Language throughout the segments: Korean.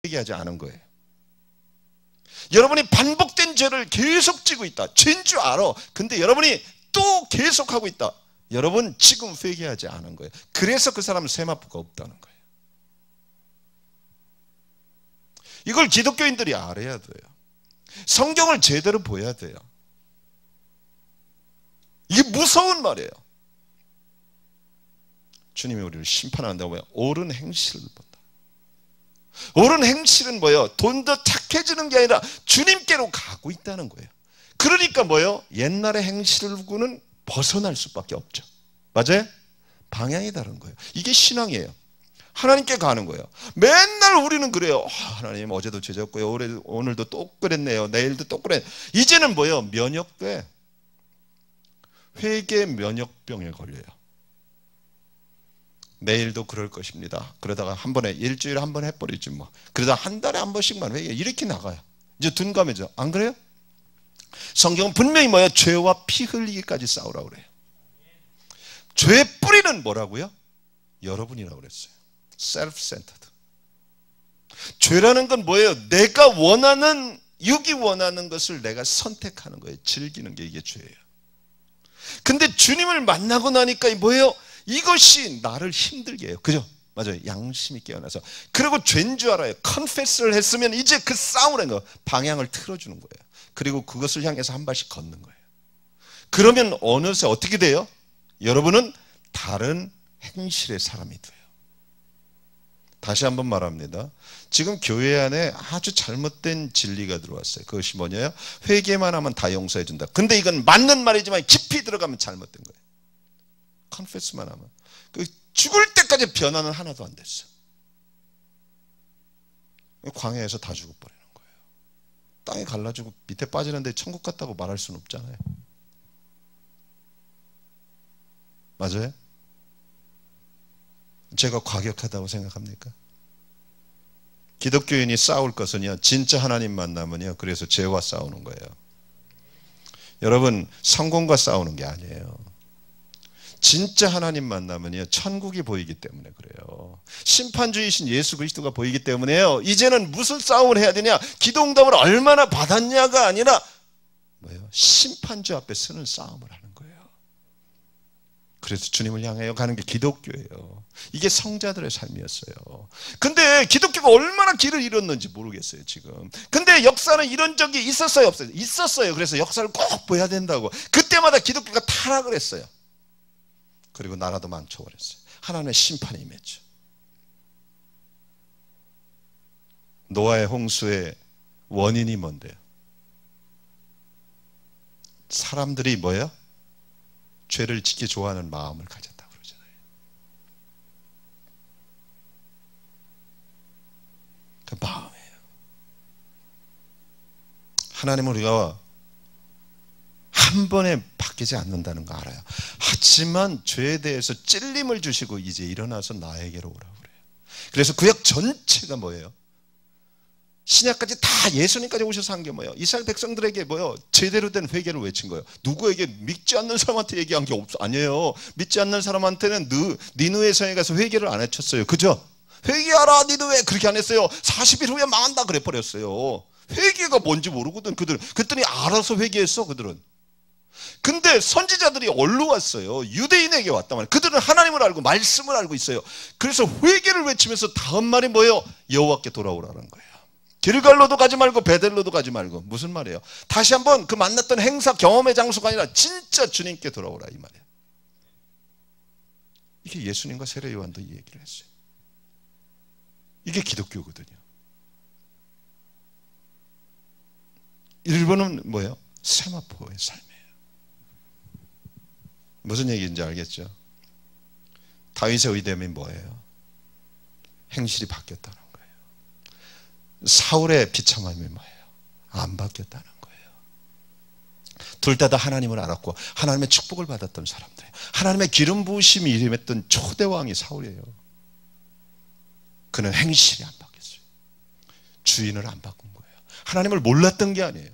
회개하지 않은 거예요. 여러분이 반복된 죄를 계속 지고 있다. 죄인 줄 알아. 근데 여러분이 또 계속하고 있다. 여러분 지금 회개하지 않은 거예요. 그래서 그 사람은 세마포가 없다는 거예요. 이걸 기독교인들이 알아야 돼요. 성경을 제대로 보여야 돼요. 이게 무서운 말이에요. 주님이 우리를 심판한다고 하면 옳은 행실을 본다. 옳은 행실은 뭐예요? 돈 더 착해지는 게 아니라 주님께로 가고 있다는 거예요. 그러니까 뭐예요? 옛날의 행실구는 벗어날 수밖에 없죠. 맞아요? 방향이 다른 거예요. 이게 신앙이에요. 하나님께 가는 거예요. 맨날 우리는 그래요. 하나님 어제도 죄졌고요. 오늘도 또 그랬네요. 내일도 또 그래. 이제는 뭐예요? 면역돼. 회개 면역병에 걸려요. 내일도 그럴 것입니다. 그러다가 한 번에 일주일에 한 번 해버리지 뭐. 그러다 한 달에 한 번씩만 회개 이렇게 나가요. 이제 둔감해져. 안 그래요? 성경은 분명히 뭐예요? 죄와 피 흘리기까지 싸우라고 그래요. 죄의 뿌리는 뭐라고요? 여러분이라고 그랬어요. self-centered. 죄라는 건 뭐예요? 내가 원하는, 육이 원하는 것을 내가 선택하는 거예요. 즐기는 게 이게 죄예요. 근데 주님을 만나고 나니까 뭐예요? 이것이 나를 힘들게 해요. 그죠? 맞아요. 양심이 깨어나서. 그리고 죄인 줄 알아요. 컨페스를 했으면 이제 그 싸우는 거, 방향을 틀어주는 거예요. 그리고 그것을 향해서 한 발씩 걷는 거예요. 그러면 어느새 어떻게 돼요? 여러분은 다른 행실의 사람이 돼요. 다시 한번 말합니다. 지금 교회 안에 아주 잘못된 진리가 들어왔어요. 그것이 뭐냐요? 회개만 하면 다 용서해 준다. 근데 이건 맞는 말이지만 깊이 들어가면 잘못된 거예요. 컨페스만 하면. 그 죽을 때까지 변화는 하나도 안 됐어요. 광야에서 다 죽어버리는 거예요. 땅에 갈라지고 밑에 빠지는데 천국 같다고 말할 수는 없잖아요. 맞아요? 제가 과격하다고 생각합니까? 기독교인이 싸울 것은요, 진짜 하나님 만나면요, 그래서 죄와 싸우는 거예요. 여러분, 성공과 싸우는 게 아니에요. 진짜 하나님 만나면요, 천국이 보이기 때문에 그래요. 심판주이신 예수 그리스도가 보이기 때문에요. 이제는 무슨 싸움을 해야 되냐? 기도응답을 얼마나 받았냐가 아니라 뭐예요? 심판주 앞에 서는 싸움을 하는 거예요. 그래서 주님을 향하여 가는 게 기독교예요. 이게 성자들의 삶이었어요. 근데 기독교가 얼마나 길을 잃었는지 모르겠어요, 지금. 근데 역사는 이런 적이 있었어요, 없어요? 있었어요. 그래서 역사를 꼭 봐야 된다고. 그때마다 기독교가 타락을 했어요. 그리고 나라도 망쳐버렸어요. 하나님의 심판이 임했죠. 노아의 홍수의 원인이 뭔데요? 사람들이 뭐예요? 죄를 짓기 좋아하는 마음을 가졌다고 그러잖아요. 그 마음이에요. 하나님은 우리가 한 번에 바뀌지 않는다는 거 알아요. 하지만 죄에 대해서 찔림을 주시고 이제 일어나서 나에게로 오라고 그래요. 그래서 구약 전체가 뭐예요? 신약까지 다 예수님까지 오셔서 한 게 뭐예요? 이스라엘 백성들에게 뭐예요? 제대로 된 회개를 외친 거예요. 누구에게 믿지 않는 사람한테 얘기한 게 아니에요. 믿지 않는 사람한테는 니느웨 성에 가서 회개를 안 해쳤어요. 그죠? 회개하라 니느웨 그렇게 안 했어요. 40일 후에 망한다 그래 버렸어요. 회개가 뭔지 모르거든 그들은. 그랬더니 알아서 회개했어 그들은. 근데 선지자들이 어디로 왔어요? 유대인에게 왔단 말이에요. 그들은 하나님을 알고 말씀을 알고 있어요. 그래서 회개를 외치면서 다음 말이 뭐예요? 여호와께 돌아오라는 거예요. 길갈로도 가지 말고 베델로도 가지 말고. 무슨 말이에요? 다시 한번 그 만났던 행사 경험의 장소가 아니라 진짜 주님께 돌아오라 이 말이에요. 이게 예수님과 세례 요한도 이 얘기를 했어요. 이게 기독교거든요. 일본은 뭐예요? 세마포의 삶이에요. 무슨 얘기인지 알겠죠? 다윗의 의됨이 뭐예요? 행실이 바뀌었다는 거예요. 사울의 비참함이 뭐예요? 안 바뀌었다는 거예요. 둘 다 하나님을 알았고 하나님의 축복을 받았던 사람들이에요. 하나님의 기름 부으심이 임했던 초대왕이 사울이에요. 그는 행실이 안 바뀌었어요. 주인을 안 바꾼 거예요. 하나님을 몰랐던 게 아니에요.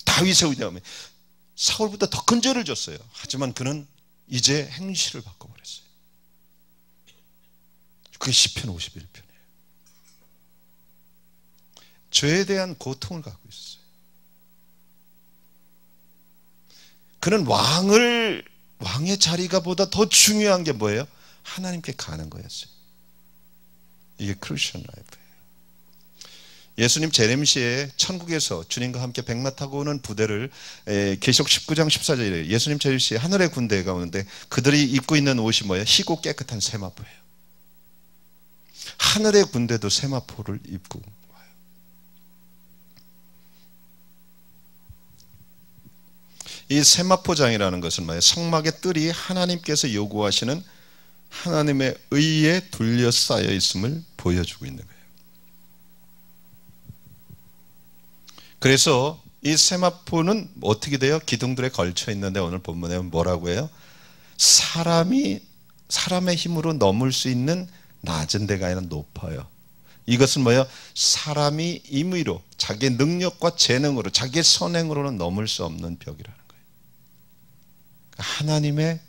다윗의 의됨이 사울보다 더 큰 죄를 졌어요. 하지만 그는 이제 행실을 바꿔버렸어요. 그게 시편 51편이에요. 죄에 대한 고통을 갖고 있었어요. 그는 왕의 자리가 보다 더 중요한 게 뭐예요? 하나님께 가는 거였어요. 이게 크리스천 라이프예요. 예수님 재림시에 천국에서 주님과 함께 백마 타고 오는 부대를 계시록 19장 14절에 예수님 재림시에 하늘의 군대가 오는데 그들이 입고 있는 옷이 뭐예요? 희고 깨끗한 세마포예요. 하늘의 군대도 세마포를 입고 와요. 이 세마포장이라는 것은 뭐예요? 성막의 뜰이 하나님께서 요구하시는 하나님의 의에 둘러싸여 있음을 보여주고 있는 거예요. 그래서 이 세마포는 어떻게 돼요? 기둥들에 걸쳐 있는데 오늘 본문에 뭐라고 해요? 사람의 힘으로 넘을 수 있는 낮은 데가 아니라 높아요. 이것은 뭐예요? 사람이 임의로 자기의 능력과 재능으로 자기의 선행으로는 넘을 수 없는 벽이라는 거예요. 하나님의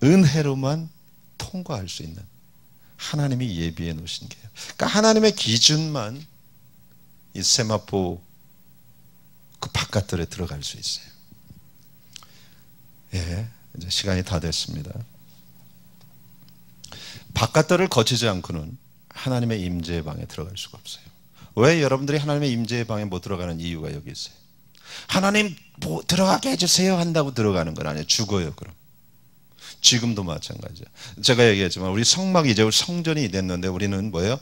은혜로만 통과할 수 있는 하나님이 예비해 놓으신 게요. 그러니까 하나님의 기준만 이 세마포 그 바깥들에 들어갈 수 있어요. 예, 이제 시간이 다 됐습니다. 바깥들을 거치지 않고는 하나님의 임재의 방에 들어갈 수가 없어요. 왜 여러분들이 하나님의 임재의 방에 못 들어가는 이유가 여기 있어요. 하나님 뭐 들어가게 해주세요 한다고 들어가는 건 아니에요. 죽어요. 그럼 지금도 마찬가지예요. 제가 얘기했지만 우리 성막이 이제 성전이 됐는데 우리는 뭐예요?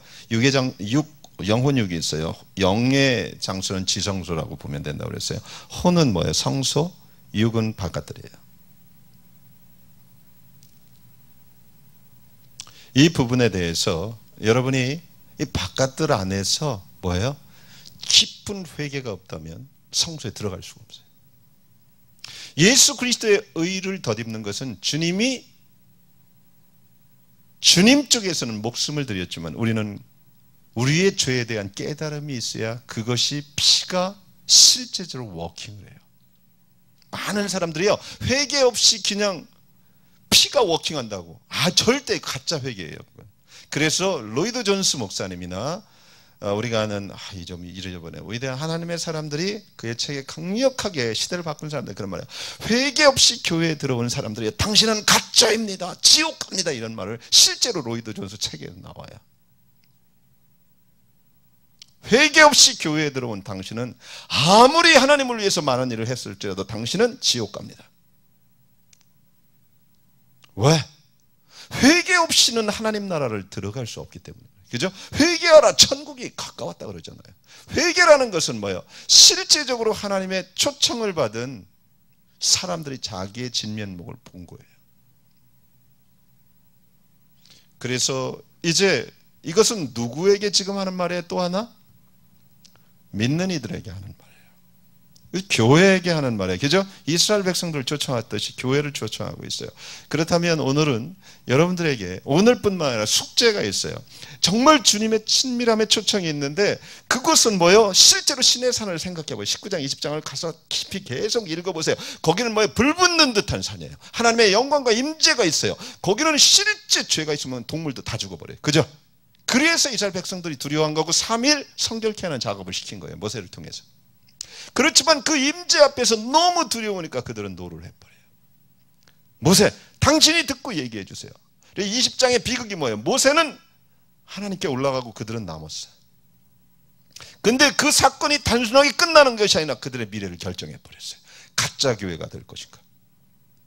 영혼 육이 있어요. 영의 장소는 지성소라고 보면 된다고 그랬어요. 혼은 뭐예요? 성소, 육은 바깥들이에요. 이 부분에 대해서 여러분이 이 바깥들 안에서 뭐예요? 깊은 회개가 없다면 성소에 들어갈 수가 없어요. 예수 그리스도의 의를 덧입는 것은 주님이 주님 쪽에서는 목숨을 드렸지만 우리는 우리의 죄에 대한 깨달음이 있어야 그것이 피가 실제적으로 워킹을 해요. 많은 사람들이요 회개 없이 그냥 피가 워킹한다고. 절대 가짜 회개예요. 그래서 로이드 존스 목사님이나 우리가 아는 이 좀 잊어버려 위대한 하나님의 사람들이 그의 책에 강력하게 시대를 바꾼 사람들 그런 말이에요. 회개 없이 교회에 들어오는 사람들이 당신은 가짜입니다. 지옥 갑니다. 이런 말을 실제로 로이드 존스 책에 나와요. 회개 없이 교회에 들어온 당신은 아무리 하나님을 위해서 많은 일을 했을지라도 당신은 지옥 갑니다. 왜? 회개 없이는 하나님 나라를 들어갈 수 없기 때문에. 그죠? 회개하라 천국이 가까웠다 그러잖아요. 회개라는 것은 뭐예요? 실제적으로 하나님의 초청을 받은 사람들이 자기의 진면목을 본 거예요. 그래서 이제 이것은 누구에게 지금 하는 말이에요? 또 하나? 믿는 이들에게 하는 말이에요. 교회에게 하는 말이에요. 그죠? 이스라엘 백성들을 쫓아왔듯이 교회를 쫓아가고 있어요. 그렇다면 오늘은 여러분들에게 오늘뿐만 아니라 숙제가 있어요. 정말 주님의 친밀함의 초청이 있는데 그것은 뭐예요? 실제로 신의 산을 생각해보세요. 19장 20장을 가서 깊이 계속 읽어보세요. 거기는 뭐예요? 불 붙는 듯한 산이에요. 하나님의 영광과 임재가 있어요. 거기는 실제 죄가 있으면 동물도 다 죽어버려요. 그죠? 그래서 이스라엘 백성들이 두려워한 거고 3일 성결케 하는 작업을 시킨 거예요. 모세를 통해서. 그렇지만 그 임재 앞에서 너무 두려우니까 그들은 노를 해버려요. 모세, 당신이 듣고 얘기해 주세요. 20장의 비극이 뭐예요? 모세는 하나님께 올라가고 그들은 남았어요. 근데 그 사건이 단순하게 끝나는 것이 아니라 그들의 미래를 결정해 버렸어요. 가짜 교회가 될 것인가?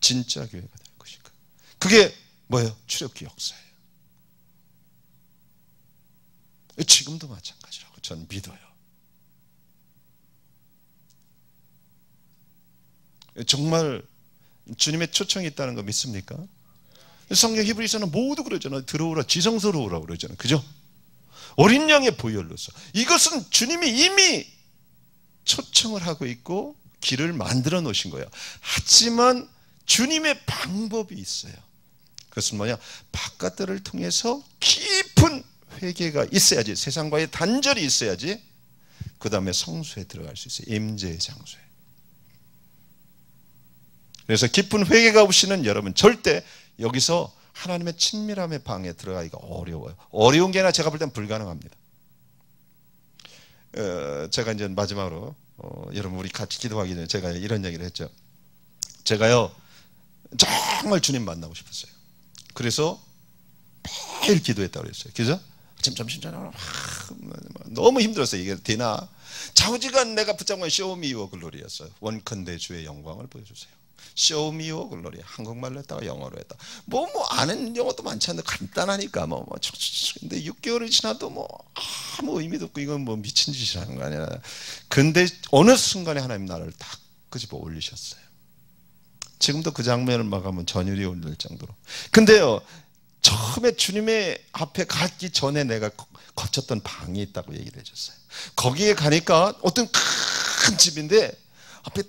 진짜 교회가 될 것인가? 그게 뭐예요? 출애굽기 역사예요. 지금도 마찬가지라고 저는 믿어요. 정말 주님의 초청이 있다는 거 믿습니까? 성경 히브리서는 모두 그러잖아요. 들어오라, 지성소로 오라 그러잖아요. 그죠? 어린 양의 보혈로서. 이것은 주님이 이미 초청을 하고 있고 길을 만들어 놓으신 거예요. 하지만 주님의 방법이 있어요. 그것은 뭐냐? 바깥들을 통해서 깊은 회개가 있어야지, 세상과의 단절이 있어야지 그 다음에 성소에 들어갈 수 있어요. 임재의 장소에. 그래서 깊은 회개가 없이는 여러분 절대 여기서 하나님의 친밀함의 방에 들어가기가 어려워요. 어려운 게 아니라 제가 볼 땐 불가능합니다. 제가 이제 마지막으로 여러분 우리 같이 기도하기 전에 제가 이런 얘기를 했죠. 제가요 정말 주님 만나고 싶었어요. 그래서 매일 기도했다고 그랬어요. 그죠? 점심 저녁 너무 힘들었어요. 이게 되나? 좌우지간 내가 붙잡은 쇼미 유어 글로리였어요. 원컨대 주의 영광을 보여주세요. 쇼미 유어 글로리. 한국말로 했다가 영어로 했다. 뭐 아는 영어도 많지 않은데 간단하니까 근데 6개월이 지나도 아무 의미도 없고 이건 미친 짓이라는 거 아니야. 근데 어느 순간에 하나님 나를 딱 끄집어 올리셨어요. 지금도 그 장면을 막하면 전율이 올릴 정도로. 근데요 처음에 주님의 앞에 가기 전에 내가 거쳤던 방이 있다고 얘기를 해줬어요. 거기에 가니까 어떤 큰 집인데 앞에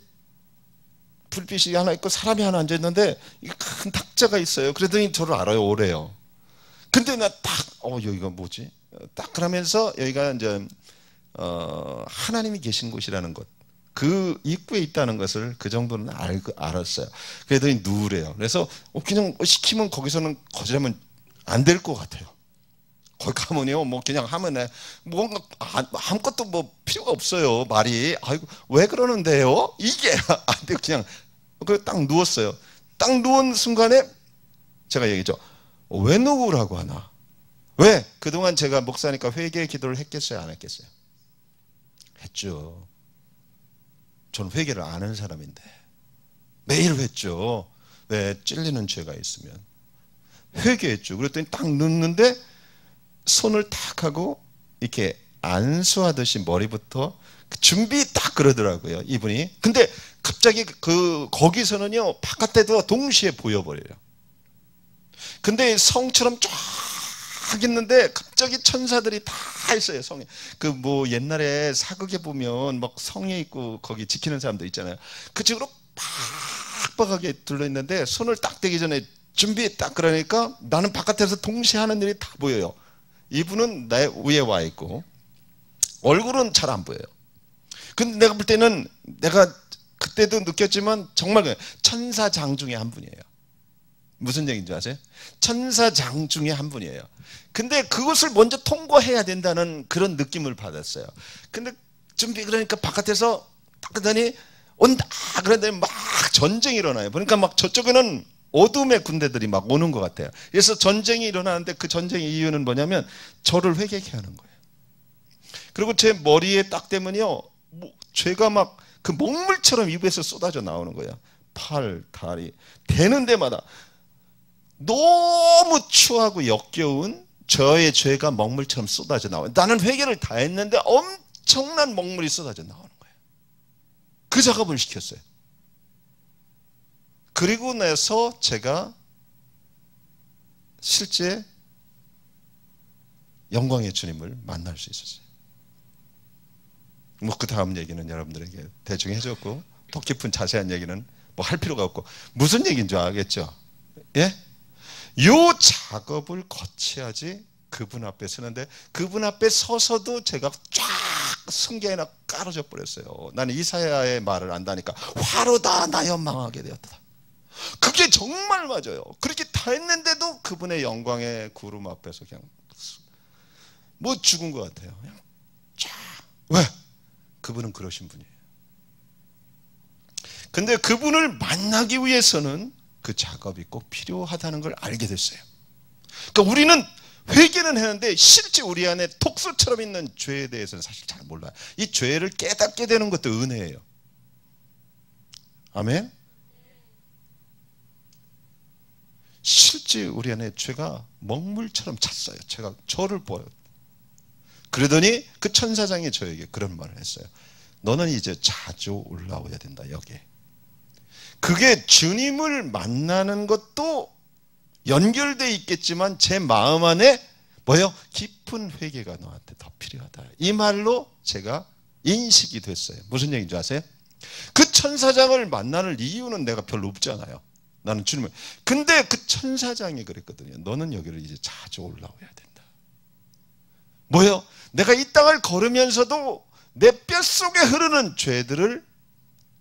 불빛이 하나 있고 사람이 하나 앉아있는데 큰 탁자가 있어요. 그러더니 저를 알아요. 오래요. 근데 나 딱 여기가 뭐지? 딱 그러면서 여기가 이제 하나님이 계신 곳이라는 것, 그 입구에 있다는 것을 그 정도는 알았어요. 그러더니 누우래요. 그래서 그냥 시키면 거기서는 거절하면 안 될 것 같아요. 거기 가면요 그냥 하면 뭔가 아무것도 필요가 없어요. 말이 아이고 왜 그러는데요? 이게 안 돼요. 그냥 딱 누웠어요. 딱 누운 순간에 제가 얘기했죠. 왜 누우라고 하나? 왜? 그동안 제가 목사니까 회개 기도를 했겠어요? 안 했겠어요? 했죠. 저는 회개를 안 하는 사람인데 매일 했죠. 왜? 찔리는 죄가 있으면 회개했죠. 그랬더니 딱 눕는데 손을 탁 하고 이렇게 안수하듯이 머리부터 준비 딱 그러더라고요. 이분이. 근데 갑자기 거기서는요 바깥에도 동시에 보여버려요. 근데 성처럼 쫙 있는데 갑자기 천사들이 다 있어요. 성에 옛날에 사극에 보면 성에 있고 거기 지키는 사람도 있잖아요. 그 식으로 팍팍하게 둘러있는데 손을 딱 대기 전에 준비 딱 그러니까 나는 바깥에서 동시에 하는 일이 다 보여요. 이분은 내 위에 와 있고 얼굴은 잘 안 보여요. 근데 내가 볼 때는 내가 그때도 느꼈지만 정말 천사장 중에 한 분이에요. 무슨 얘기인지 아세요? 천사장 중에 한 분이에요. 근데 그것을 먼저 통과해야 된다는 그런 느낌을 받았어요. 근데 준비 그러니까 바깥에서 딱 그러더니 온다 그러더니 막 전쟁이 일어나요. 그러니까 저쪽에는 어둠의 군대들이 막 오는 것 같아요. 그래서 전쟁이 일어나는데 그 전쟁의 이유는 뭐냐면 저를 회개케 하는 거예요. 그리고 제 머리에 딱 대면요 죄가 그 먹물처럼 입에서 쏟아져 나오는 거예요. 팔, 다리 대는 데마다 너무 추하고 역겨운 저의 죄가 먹물처럼 쏟아져 나와요. 나는 회개를 다 했는데 엄청난 먹물이 쏟아져 나오는 거예요. 그 작업을 시켰어요. 그리고 나서 제가 실제 영광의 주님을 만날 수 있었어요. 그 다음 얘기는 여러분들에게 대충 해줬고 더 깊은 자세한 얘기는 할 필요가 없고 무슨 얘기인 줄 알겠죠? 예? 요 작업을 거쳐야지 그분 앞에 서는데 그분 앞에 서서도 제가 쫙 성경에나 깔아져 버렸어요. 나는 이사야의 말을 안다니까 화로다 나여 망하게 되었다. 그게 정말 맞아요. 그렇게 다 했는데도 그분의 영광의 구름 앞에서 그냥 죽은 것 같아요. 그냥 쫙. 왜? 그분은 그러신 분이에요. 근데 그분을 만나기 위해서는 그 작업이 꼭 필요하다는 걸 알게 됐어요. 그러니까 우리는 회개는 했는데 실제 우리 안에 독소처럼 있는 죄에 대해서는 사실 잘 몰라요. 이 죄를 깨닫게 되는 것도 은혜예요. 아멘? 실제 우리 안에 죄가 먹물처럼 찼어요. 제가 저를 보여요. 그러더니 그 천사장이 저에게 그런 말을 했어요. 너는 이제 자주 올라오야 된다. 여기에. 그게 주님을 만나는 것도 연결되어 있겠지만 제 마음 안에 깊은 회개가 너한테 더 필요하다. 이 말로 제가 인식이 됐어요. 무슨 얘기인지 아세요? 그 천사장을 만나는 이유는 내가 별로 없잖아요. 나는 주님을. 근데 그 천사장이 그랬거든요. 너는 여기를 이제 자주 올라와야 된다. 내가 이 땅을 걸으면서도 내 뼛속에 흐르는 죄들을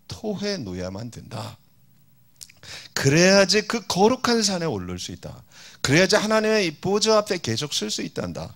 토해 놓아야만 된다. 그래야지 그 거룩한 산에 오를 수 있다. 그래야지 하나님의 보좌 앞에 계속 설 수 있단다.